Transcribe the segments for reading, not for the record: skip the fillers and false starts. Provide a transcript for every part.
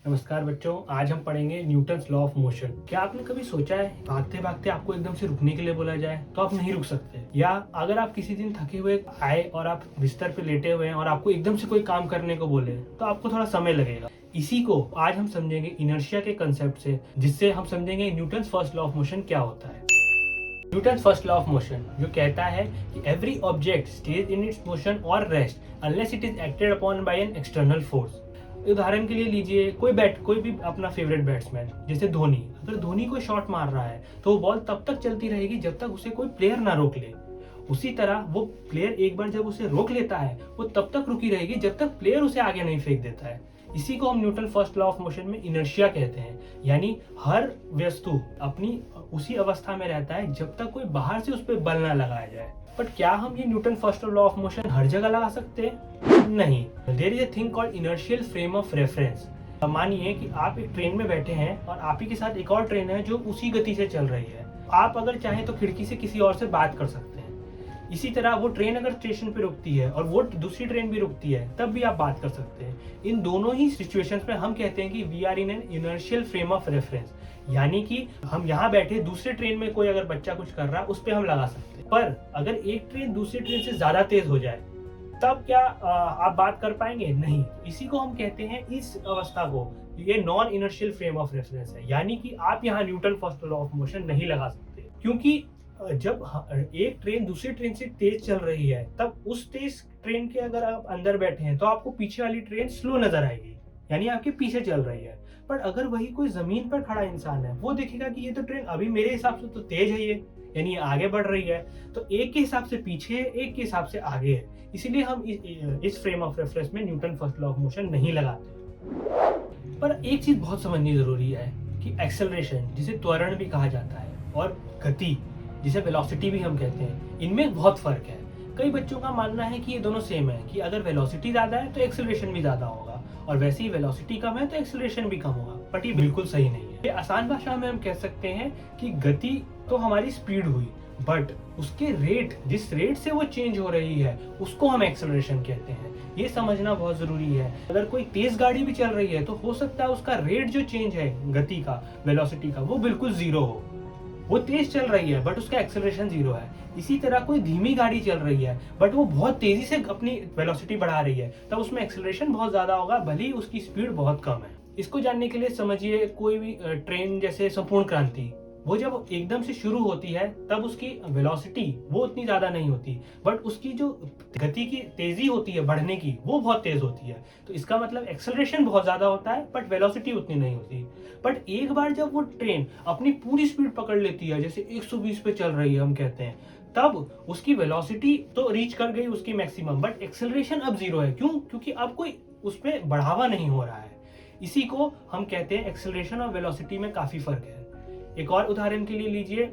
नमस्कार बच्चों, आज हम पढ़ेंगे न्यूटन्स लॉ ऑफ मोशन। क्या आपने कभी सोचा है भागते भागते आपको एकदम से रुकने के लिए बोला जाए तो आप नहीं रुक सकते? या अगर आप किसी दिन थके हुए आए और आप बिस्तर पे लेटे हुए हैं और आपको एकदम से कोई काम करने को बोले तो आपको थोड़ा समय लगेगा। इसी को आज हम समझेंगे इनर्शिया के कंसेप्ट से, जिससे हम समझेंगे Newton's first law of motion क्या होता है। Newton's first law of motion जो कहता है कि every object stays in its motion और rest unless it is acted upon by an external force. उदाहरण के लिए लीजिए कोई भी अपना फेवरेट बैट्समैन जैसे धोनी। अगर धोनी कोई शॉट मार रहा है तो वो बॉल तब तक चलती रहेगी जब तक उसे कोई प्लेयर ना रोक ले। उसी तरह वो प्लेयर एक बार जब उसे रोक लेता है वो तब तक रुकी रहेगी जब तक प्लेयर उसे आगे नहीं फेंक देता है। इसी को हम Newton first law of motion में इनर्शिया कहते हैं, यानी हर वस्तु अपनी उसी अवस्था में रहता है जब तक कोई बाहर से उस पर बल ना लगाया जाए। बट क्या हम ये Newton first law of motion हर जगह लगा सकते हैं? नहीं। There is a thing called inertial frame of reference. मानिए कि आप एक ट्रेन में बैठे हैं और आप ही के साथ एक और ट्रेन है जो उसी गति से चल रही है। आप अगर चाहें तो खिड़की से किसी और से बात कर सकते हैं। इसी तरह वो ट्रेन अगर स्टेशन पे रुकती है और वो दूसरी ट्रेन भी रुकती है तब भी आप बात कर सकते हैं। इन दोनों ही सिचुएशंस पे हम कहते हैं कि we are in an inertial frame of reference, यानी कि हम यहाँ बैठे दूसरे ट्रेन में कोई अगर बच्चा कुछ कर रहा है उस पर हम लगा सकते हैं। पर अगर एक ट्रेन दूसरी ट्रेन से ज्यादा तेज हो जाए तब क्या आप बात कर पाएंगे? नहीं। इसी को हम कहते हैं, इस अवस्था को, ये non inertial frame of reference है, यानी कि आप यहाँ Newton first law of motion नहीं लगा सकते। क्योंकि जब एक ट्रेन दूसरी ट्रेन से तेज चल रही है तब उस तेज ट्रेन के अगर आप अंदर बैठे हैं तो आपको पीछे वाली ट्रेन स्लो नजर आएगी, यानी आपके पीछे चल रही है। पर अगर वही कोई जमीन पर खड़ा इंसान है वो देखेगा कि ये तो ट्रेन अभी मेरे हिसाब से तो तेज है, ये यानी आगे बढ़ रही है, तो एक के हिसाब से पीछे है, एक के हिसाब से आगे है। इसीलिए हम इस फ्रेम ऑफ रेफरेंस में Newton first law of motion नहीं लगाते। पर एक चीज बहुत समझनी जरूरी है कि एक्सेलरेशन, जिसे त्वरण भी कहा जाता है, और गति, जिसे वेलोसिटी भी हम कहते हैं, इनमें बहुत फर्क है। कई बच्चों का मानना है कि ये दोनों सेम है, कि अगर वेलोसिटी ज्यादा है तो एक्सेलरेशन भी ज्यादा होगा, और वैसे ही वेलोसिटी कम है तो एक्सेलरेशन भी कम होगा। बट ये बिल्कुल सही नहीं है। ये आसान भाषा में हम कह सकते हैं कि गति तो हमारी स्पीड हुई, बट उसके रेट, जिस रेट से वो चेंज हो रही है, उसको हम एक्सेलरेशन कहते हैं। ये समझना बहुत जरूरी है। अगर कोई तेज गाड़ी भी चल रही है तो हो सकता है उसका रेट जो चेंज है गति का, वेलोसिटी का, वो बिल्कुल जीरो हो। वो तेज चल रही है बट उसका एक्सेलरेशन जीरो है। इसी तरह कोई धीमी गाड़ी चल रही है बट वो बहुत तेजी से अपनी वेलोसिटी बढ़ा रही है, तब उसमें एक्सेलरेशन बहुत ज्यादा होगा, भले ही उसकी स्पीड बहुत कम है। इसको जानने के लिए समझिए कोई भी ट्रेन जैसे संपूर्ण क्रांति, वो जब एकदम से शुरू होती है तब उसकी वेलोसिटी वो उतनी ज्यादा नहीं होती, बट उसकी जो गति की तेजी होती है बढ़ने की, वो बहुत तेज होती है। तो इसका मतलब एक्सेलरेशन बहुत ज्यादा होता है बट वेलोसिटी उतनी नहीं होती। बट एक बार जब वो ट्रेन अपनी पूरी स्पीड पकड़ लेती है, जैसे 120 पे चल रही है हम कहते हैं, तब उसकी वेलोसिटी तो रीच कर गई उसकी मैक्सिमम, बट एक्सेलरेशन अब जीरो है। क्यों? क्योंकि अब कोई उसमें बढ़ावा नहीं हो रहा है। इसी को हम कहते हैं एक्सेलरेशन और वेलोसिटी में काफी फर्क है। एक और उदाहरण के लिए लीजिए,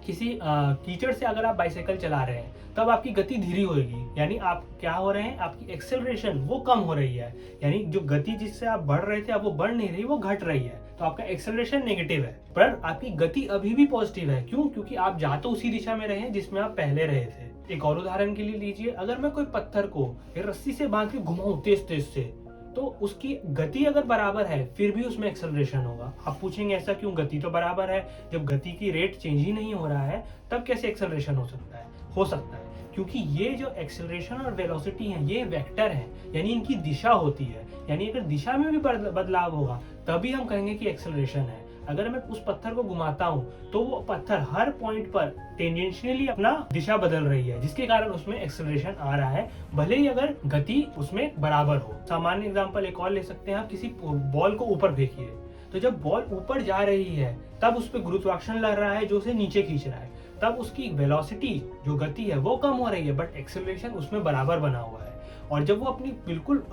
किसी कीचड़ से अगर आप बाइसाइकिल चला रहे हैं तब आपकी गति धीरे होगी, यानी आप क्या हो रहे हैं, आपकी एक्सेलरेशन वो कम हो रही है, यानी जो गति जिससे आप बढ़ रहे थे अब वो बढ़ नहीं रही, वो घट रही है, तो आपका एक्सेलरेशन नेगेटिव है। पर आपकी गति अभी भी पॉजिटिव है। क्यों? क्योंकि आप जा तो उसी दिशा में रहे हैं जिसमें आप पहले रहे थे। एक और उदाहरण के लिए लीजिए, अगर मैं कोई पत्थर को रस्सी से बांध के घुमाऊं तेज तेज से, तो उसकी गति अगर बराबर है फिर भी उसमें एक्सेलरेशन होगा। आप पूछेंगे ऐसा क्यों? गति तो बराबर है, जब गति की रेट चेंज ही नहीं हो रहा है तब कैसे एक्सेलरेशन हो सकता है? हो सकता है क्योंकि ये जो एक्सेलरेशन और वेलोसिटी है ये वेक्टर है, यानी इनकी दिशा होती है, यानी अगर दिशा में भी बदलाव होगा तभी हम कहेंगे कि एक्सेलरेशन है। अगर मैं उस पत्थर को घुमाता हूं तो वो पत्थर हर पॉइंट पर टेंजेंशियली अपना दिशा बदल रही है, जिसके कारण उसमें एक्सेलरेशन आ रहा है, भले ही अगर गति उसमें बराबर हो। सामान्य एग्जांपल एक और ले सकते हैं, आप किसी बॉल को ऊपर फेंकिए, तो जब बॉल ऊपर जा रही है तब उस पर गुरुत्वाकर्षण लग रहा है जो उसे नीचे खींच रहा है, तब उसकी वेलोसिटी जो गति है वो कम हो रही है, बट एक्सेलरेशन उसमें बराबर बना हुआ है। और जब वो अपनी बिल्कुल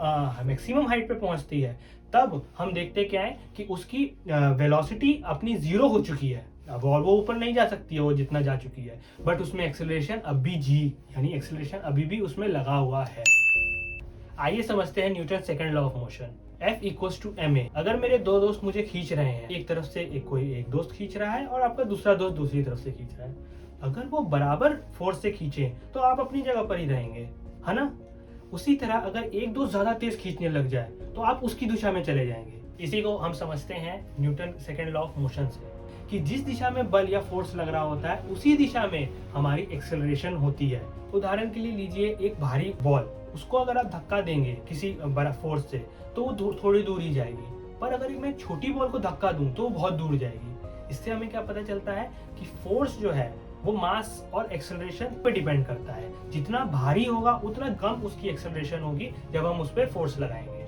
मैक्सिमम हाइट पे पहुंचती है तब हम देखते क्या है कि उसकी वेलोसिटी अपनी जीरो हो चुकी है अब, और वो ऊपर नहीं जा सकती है वो जितना जा चुकी है, बट उसमें एक्सेलरेशन अभी जी, यानी एक्सेलरेशन अभी भी उसमें लगा हुआ है। आइए समझते हैं Newton second law of motion. F equals to ma। अगर मेरे दो दोस्त मुझे खींच रहे हैं, एक तरफ से एक दोस्त खींच रहा है और आपका दूसरा दोस्त दूसरी तरफ से खींच रहा है, अगर वो बराबर फोर्स से खींचे तो आप अपनी जगह पर ही रहेंगे, है ना? उसी तरह अगर एक दोस्त ज्यादा तेज खींचने लग जाए तो आप उसकी दिशा में चले जाएंगे। इसी को हम समझते हैं Newton second law of motion से, कि जिस दिशा में बल या फोर्स लग रहा होता है उसी दिशा में हमारी एक्सेलरेशन होती है। उदाहरण के लिए लीजिए एक भारी बॉल, उसको अगर आप धक्का देंगे किसी बड़ा फोर्स से तो वो थोड़ी दूर ही जाएगी, पर अगर मैं छोटी बॉल को धक्का दूं तो वो बहुत दूर जाएगी। इससे हमें क्या पता चलता है कि फोर्स जो है वो मास और एक्सेलरेशन पे डिपेंड करता है। जितना भारी होगा उतना कम उसकी एक्सेलरेशन होगी जब हम उस पर फोर्स लगाएंगे।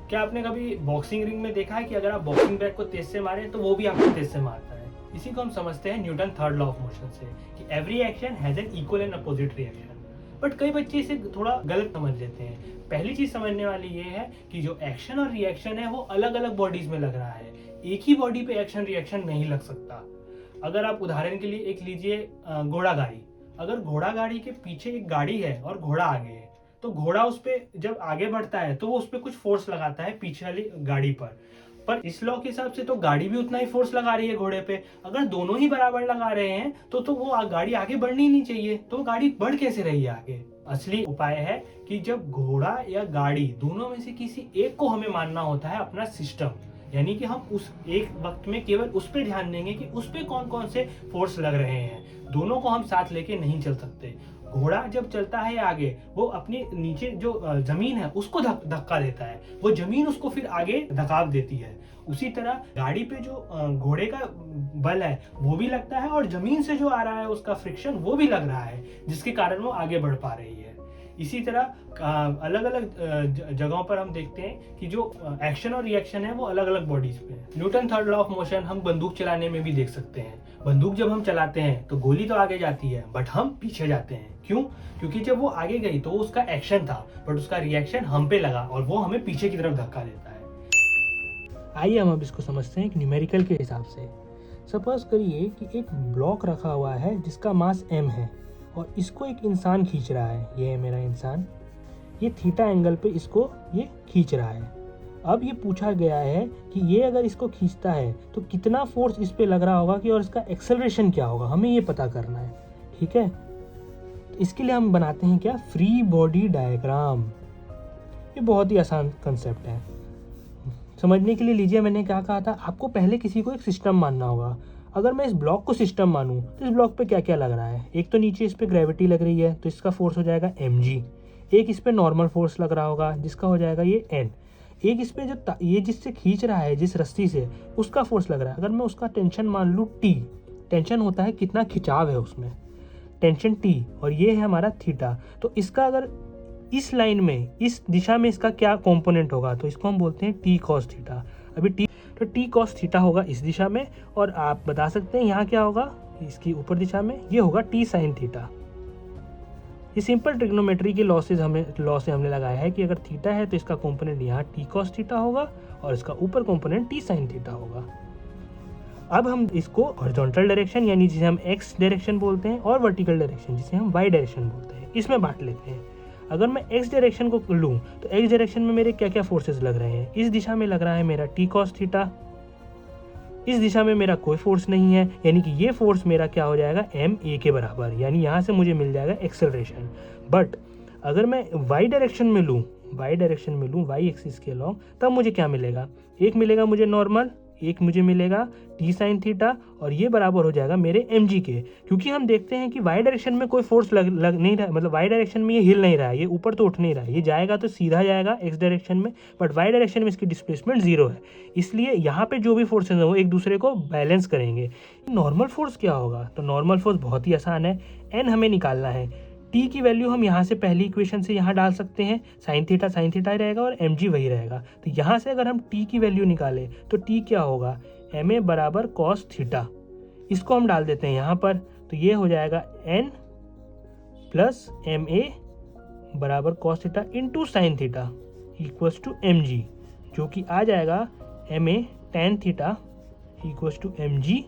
क्या आपने कभी बॉक्सिंग रिंग में देखा है कि अगर आप बॉक्सिंग बैग को तेज से मारें तो वो भी आपको तेज से मारता है? इसी को हम समझते हैं Newton third law of motion से, कि every action has an equal and opposite reaction. But कई बच्चे इसे थोड़ा गलत समझ लेते हैं। पहली चीज समझने वाली ये है कि जो एक्शन और रिएक्शन है वो अलग अलग बॉडीज में लग रहा है, एक ही बॉडी पे एक्शन रिएक्शन नहीं लग सकता। अगर आप उदाहरण के लिए एक लीजिए घोड़ा गाड़ी, अगर घोड़ा गाड़ी के पीछे एक गाड़ी है और घोड़ा आगे है, तो घोड़ा उस पर जब आगे बढ़ता है तो वो उस पर कुछ फोर्स लगाता है पीछे वाली गाड़ी पर इस लॉ के हिसाब से तो गाड़ी भी उतना ही फोर्स लगा रही है घोड़े पे। अगर दोनों ही बराबर लगा रहे हैं तो वो गाड़ी आगे बढ़नी नहीं चाहिए, तो गाड़ी बढ़ कैसे रही है आगे? असली उपाय है कि जब घोड़ा या गाड़ी दोनों में से किसी एक को हमें मानना होता है अपना सिस्टम, यानी कि हम उस एक वक्त में केवल उस पर ध्यान देंगे कि उस पर कौन कौन से फोर्स लग रहे हैं। दोनों को हम साथ लेके नहीं चल सकते। घोड़ा जब चलता है आगे, वो अपने नीचे जो जमीन है उसको धक्का देता है, वो जमीन उसको फिर आगे धकाव देती है। उसी तरह गाड़ी पे जो घोड़े का बल है वो भी लगता है और जमीन से जो आ रहा है उसका फ्रिक्शन वो भी लग रहा है, जिसके कारण वो आगे बढ़ पा रही है। इसी तरह अलग अलग जगहों पर हम देखते हैं कि जो एक्शन और रिएक्शन है वो अलग अलग बॉडीज पे है। Newton third law of motion हम बंदूक चलाने में भी देख सकते हैं। बंदूक जब हम चलाते हैं तो गोली तो आगे जाती है बट हम पीछे जाते हैं। क्यों? क्योंकि जब वो आगे गई तो उसका एक्शन था बट उसका रिएक्शन हम पे लगा और वो हमें पीछे की तरफ धक्का देता है। आइए हम अब इसको समझते हैं एक न्यूमेरिकल के हिसाब से। सपोज करिए कि एक ब्लॉक रखा हुआ है जिसका मास m है और इसको एक इंसान खींच रहा है। ये है मेरा इंसान, ये थीटा एंगल पे इसको ये खींच रहा है। अब ये पूछा गया है कि ये अगर इसको खींचता है तो कितना फोर्स इस पे लग रहा होगा कि और इसका एक्सेलरेशन क्या होगा, हमें ये पता करना है। ठीक है, इसके लिए हम बनाते हैं क्या, फ्री बॉडी डायग्राम। ये बहुत ही आसान कंसेप्ट है समझने के लिए। लीजिए मैंने क्या कहा था, आपको पहले किसी को एक सिस्टम मानना होगा। अगर मैं इस ब्लॉक को सिस्टम मानूं तो इस ब्लॉक पे क्या क्या लग रहा है। एक तो नीचे इस पे ग्रेविटी लग रही है तो इसका फोर्स हो जाएगा mg। एक इस पे नॉर्मल फोर्स लग रहा होगा जिसका हो जाएगा ये n। एक इस पे जो ये जिससे खींच रहा है जिस रस्सी से उसका फोर्स लग रहा है, अगर मैं उसका टेंशन मान लूँ t, टेंशन होता है कितना खिंचाव है उसमें, टेंशन t, और ये है हमारा थीटा। तो इसका अगर इस लाइन में इस दिशा में इसका क्या कंपोनेंट होगा तो इसको हम बोलते हैं t cos थीटा। अभी t cos थीटा होगा इस दिशा में, और आप बता सकते हैं यहाँ क्या होगा, इसकी ऊपर दिशा में ये होगा t sin थीटा। ये सिंपल ट्रिग्नोमेट्री के लॉ से हमने लगाया है कि अगर थीटा है तो इसका कंपोनेंट यहाँ t cos थीटा होगा और इसका ऊपर कंपोनेंट t sin थीटा होगा। अब हम इसको हॉरिजॉन्टल डायरेक्शन यानी जिसे हम x डायरेक्शन बोलते हैं और वर्टिकल डायरेक्शन जिसे हम y डायरेक्शन बोलते हैं इसमें बांट लेते हैं। अगर मैं x डायरेक्शन को लूँ तो x डायरेक्शन में मेरे क्या क्या फोर्सेस लग रहे हैं। इस दिशा में लग रहा है मेरा t cos थीटा, इस दिशा में मेरा कोई फोर्स नहीं है, यानी कि ये फोर्स मेरा क्या हो जाएगा ma के बराबर, यानी यहाँ से मुझे मिल जाएगा एक्सेलरेशन। बट अगर मैं y डायरेक्शन में लूँ y एक्सिस के अलॉन्ग, तब मुझे क्या मिलेगा, एक मिलेगा मुझे नॉर्मल, एक मुझे मिलेगा t sin थीटा, और ये बराबर हो जाएगा मेरे mg के। क्योंकि हम देखते हैं कि y डायरेक्शन में कोई फोर्स लग नहीं रहा, मतलब y डायरेक्शन में ये हिल नहीं रहा है, ये ऊपर तो उठ नहीं रहा है, ये जाएगा तो सीधा जाएगा x डायरेक्शन में, बट y डायरेक्शन में इसकी डिस्प्लेसमेंट 0 है। इसलिए यहाँ पे जो भी फोर्सेज हैं वो एक दूसरे को बैलेंस करेंगे। नॉर्मल फोर्स क्या होगा, तो नॉर्मल फोर्स बहुत ही आसान है, n हमें निकालना है। t की वैल्यू हम यहाँ से पहली इक्वेशन से यहाँ डाल सकते हैं, साइन थीटा ही रहेगा और mg वही रहेगा। तो यहाँ से अगर हम t की वैल्यू निकालें तो t क्या होगा, ma बराबर cos थीटा, इसको हम डाल देते हैं यहाँ पर, तो ये हो जाएगा n प्लस ma बराबर cos theta into sine theta equals to mg, जो कि आ जाएगा ma tan theta equals to mg,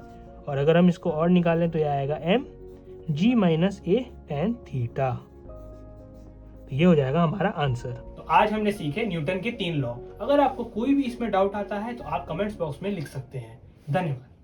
और अगर हम इसको और निकालें तो ये आएगा mg minus a tan theta. तो ये हो जाएगा हमारा आंसर। तो आज हमने सीखे न्यूटन के 3 लॉ। अगर आपको कोई भी इसमें डाउट आता है तो आप कमेंट्स बॉक्स में लिख सकते हैं। धन्यवाद।